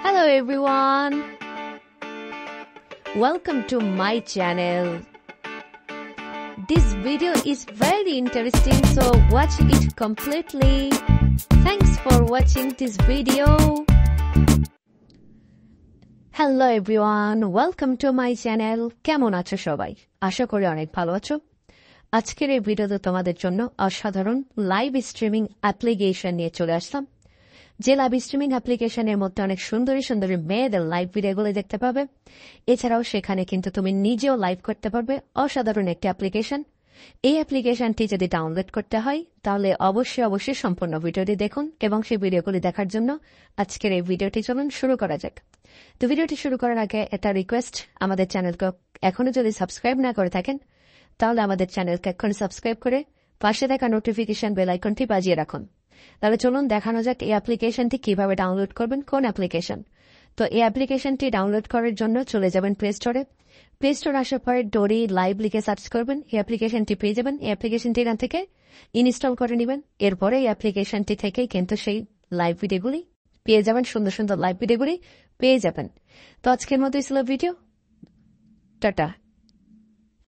Hello everyone, welcome to my channel. This video is very interesting, so watch it completely. Thanks for watching this video. Hello everyone, welcome to my channel. কেমন আছো সবাই? আশা করি অনেক ভালো আছো। আজকের এই ভিডিওতে তোমাদের জন্য অসাধারণ লাইভ স্ট্রিমিং অ্যাপ্লিকেশন নিয়ে চলে আসলাম। যে লাইভ স্ট্রিমিং অ্যাপ্লিকেশনের মধ্যে অনেক সুন্দরী সুন্দরী মেয়েদের লাইভ ভিডিওগুলো দেখতে পাবে। এছাড়াও সেখানে কিন্তু তুমি নিজেও লাইভ করতে পারবে। অসাধারণ একটি অ্যাপ্লিকেশন। এই অ্যাপ্লিকেশনটি যদি ডাউনলোড করতে হয় তাহলে অবশ্যই সম্পূর্ণ ভিডিওটি দেখুন এবং সেই ভিডিওগুলি দেখার জন্য আজকের এই ভিডিওটি চলুন শুরু করা যাক। তো ভিডিওটি শুরু করার আগে একটা রিকোয়েস্ট, আমাদের চ্যানেলকে এখনো যদি সাবস্ক্রাইব না করে থাকেন তাহলে আমাদের চ্যানেলকে এখনই সাবস্ক্রাইব করে পাশে থাকা নোটিফিকেশন বেল আইকনটি বাজিয়ে রাখুন। তাহলে চলুন দেখানো যাক এই অ্যাপ্লিকেশনটি কিভাবে ডাউনলোড করবেন, কোন অ্যাপ্লিকেশন। তো এই অ্যাপ্লিকেশনটি ডাউনলোড করার জন্য চলে যাবেন প্লে স্টোরে। প্লে স্টোর আসার পরে ডোরি লাইভ লিখে সার্চ করবেন, এই অ্যাপ্লিকেশনটি পেয়ে যাবেন। এই অ্যাপ্লিকেশনটি এখান থেকে ইনস্টল করে নেবেন। এরপরে এই অ্যাপ্লিকেশনটি থেকেই কিন্তু সেই লাইভ ভিডিওগুলি পেয়ে যাবেন, সুন্দর সুন্দর লাইভ ভিডিওগুলি পেয়ে যাবেন। তো আজকের মতো ছিল ভিডিও, টাটা।